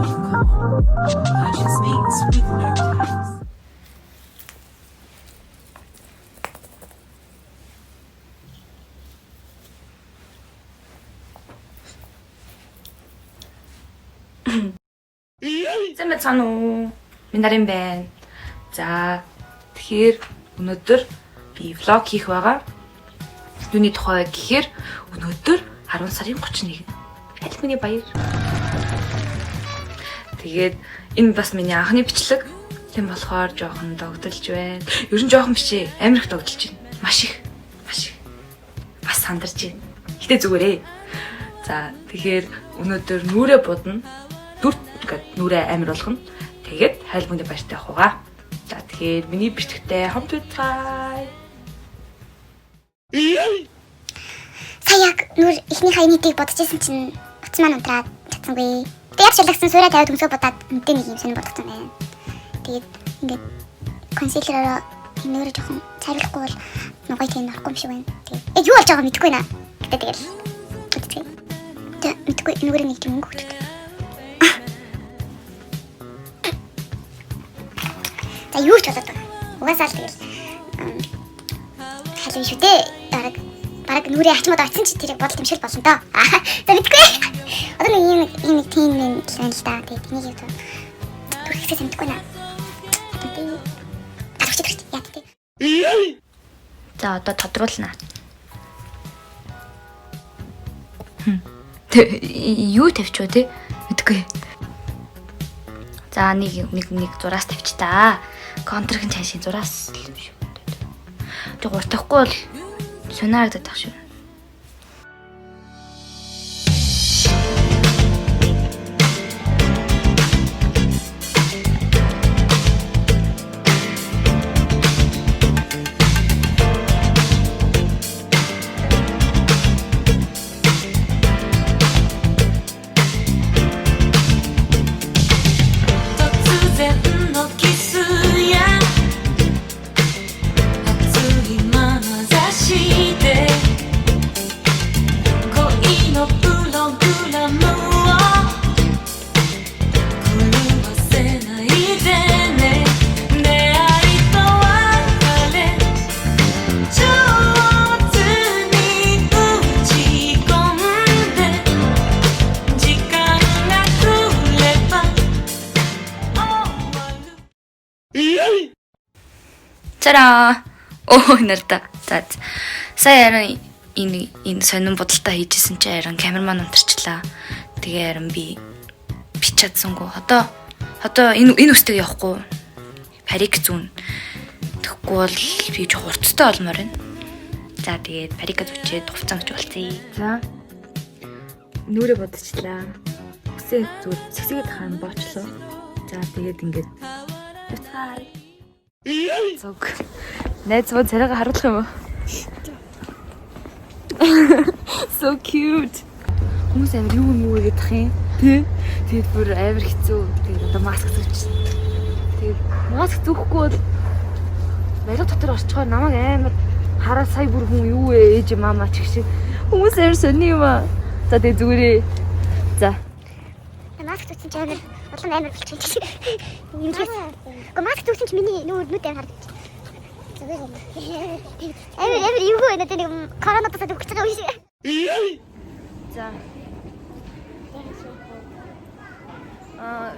Purchase meats with no tax. Сайн байна уу? Минь нарын байна. За тэгэхээр өнөөдөр би влог хийх байгаа. Юуны тухай гэхээр өнөөдөр 10 сарын 31. Аль миний баяр. Тэгээд энэ бас миний анхны бичлэг. Тийм болохоор жоохон догдолж байна. Ер нь жоохон биш ээ. Амар их догдолж байна. Маш их. Бас сандарч байна. Гэтэ зүгээрээ. За тэгэхээр өнөөдөр нүрээ будна. Дүрт ингээд нүрээ амир болгоно. Тэгээд хайлбаны баяртай явах. За тэгэхээр миний бичлэгтэй хамт үзье. Сая яг нүр ихнийхээ нийтийг бодчихсон чинь утас маань унтраад чадсангүй. Тэгээд яг шалгасан сууриа тавиад өмсөө бодоод үнтэй нэг юм сонир бодсон байна. Тэгээд ингээд консилероо нүрээ жоохон цайруулахгүй бол нугай тийм норохгүй юм шиг байна. Тэгээд юу болж байгааг мэдэхгүй наа. Гэтэ тэгэл үзчихье. Тэгээд мэдэхгүй нүрээ нэг юм өнгө өгдөг. За юу ч бодоод байгаа. Угаасаа л тэгэл халин шүү дээ. Бараг нүрээ ачмаад очсон ч тэрийг бодолт юм шиг болно доо. За мэдгүй. Одоо нэг юм тийм юм байна л да. Тэгээд энийг юу түрхсээ мэдгүй наа. За одоо тодруулна. Юу тавьчих вэ те? Мэдгүй. За нэг зураас тавьч та. Контрын цаашийн зураас л юм шиг. Тэг гуртахгүй бол сонирхдаг тах шүү. Чара. Оо нарта. За. Сая яран энэ сонин бодолтой хийжсэн чи яран камерман унтарчлаа. Тэгээ яран би бичээдсэнгүү. Одоо энэ үстэйг явахгүй. Парик зүүн. Тэгэхгүй бол би ч хурцтай олмоор байна. За тэгээд парика зүчээд хувцас гэж болцъё. За. Нүрээ бодчихлаа. Үсээ зүгээр цэцгээд хаана боочлоо. За тэгээд ингээд буцаа. Зүг. Найз мод царайгаа харуулах юм уу? So cute. Хүмүүс амар юу гэдэх юм? Тэ? Тэгээд бүр амар хэцүү. Тэгээд одоо маск зүүчихсэн. Тэгээд маск зүүхгүй бол бариг дотор орчхоор намайг амар хараад сая бүр хүн юу вэ ээж мама ч гэх шиг. Хүмүүс амар сони юм аа. За тэгээд зүгээрээ. За. Маск зүүсэн чи амар болчихсон. Юм шиг. Маск зүүсэн чи миний нүд амар харагдаж. Эвэр юу вэ надад нэг коронавирус өгч байгаа юм шиг. За.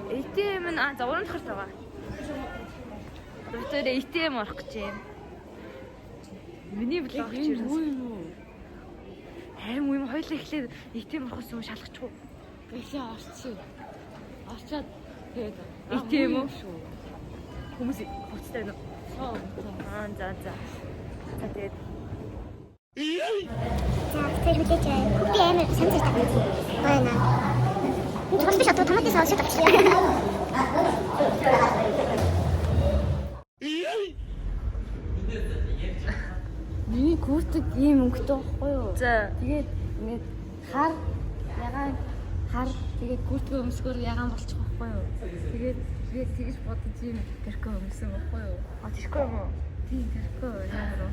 ATM нь за уран тохор байгаа. Доктор ATM орох гэж юм. Миний блог чи юу? Харин юм хоёлаа эхлээд ATM орохоос юм шалгачихгүй. Гэсээ орчих. Орчоод тэгээд ATM үү? Хүмүүс хуцтай байна. За. За тэгээд. За тэр мэдээж би амар санацтай байна. Энэ ч биш одоо томатын саус тавьчихлаа. миний куртэг ийм өнгөтэй байхгүй юу? За тэгээд ингээд хар тэгээд куртэг өмсгөр ягаан болчих байхгүй юу? Тэгээд тэгж бодож ийм тэрхүү өмсөн байхгүй юу? тийшгүй юм уу? Тийм тэрхүү яагаад вэ?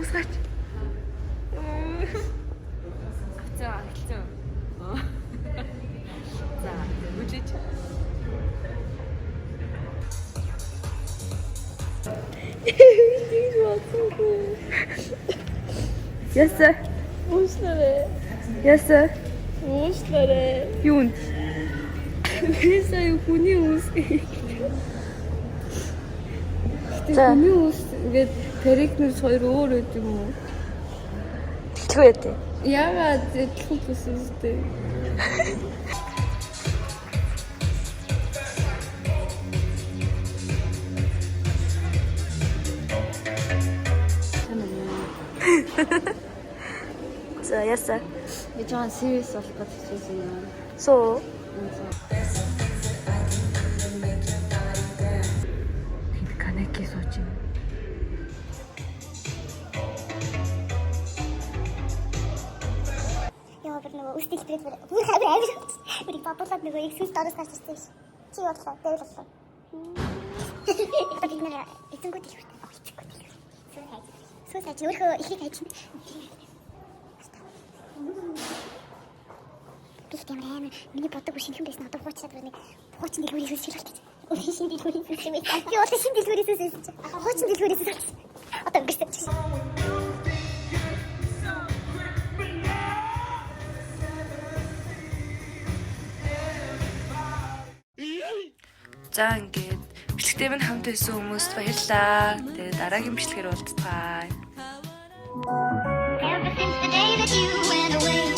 Тусгаач. За хэлсэн. За үжиж. Ясаа. Уушлаарэ. Ясаа. Уушлаарэ. Юунд? Би сая хүний ус. За. Хүний ус ингээд перекнус хоёр өөр өд юм уу? Тэгтгүй яа. Яагаад зөвхөн бүсэстэй? За ясаа. Би жоохон serious болох гэж хэлсэн юм. Соо. Тэнд канеки сууж юм. Яа бүр нөгөө үстэй хэлбэрээр бүр хавар авир. Би бабуулаад нөгөө эксүс дөрөс гарч ирсэн ш. Чи бодлоо, дээр бодлоо. Бид нэр эцэнгүүд их хэрэгтэй. Эцэнгүүд их. Сүү сайж өөрөө ихийг хайж. Би тийм амар миний бодог биш юм байсан. Одоо хуучаад нэг хуучин дэлгүүрээс үсгэж болчих. Өвчин шин дэлгүүрээс юм байна. Би одоо шин дэлгүүрээс үсгэж. Хуучин дэлгүүрээс үсгэж. Одоо ингэсэн чи. За ингээд бичлэгтэй минь хамт байсан хүмүүст баярлалаа. Тэгээ дараагийн бичлэгээр уулзцгаая. Ever since the day that you went away.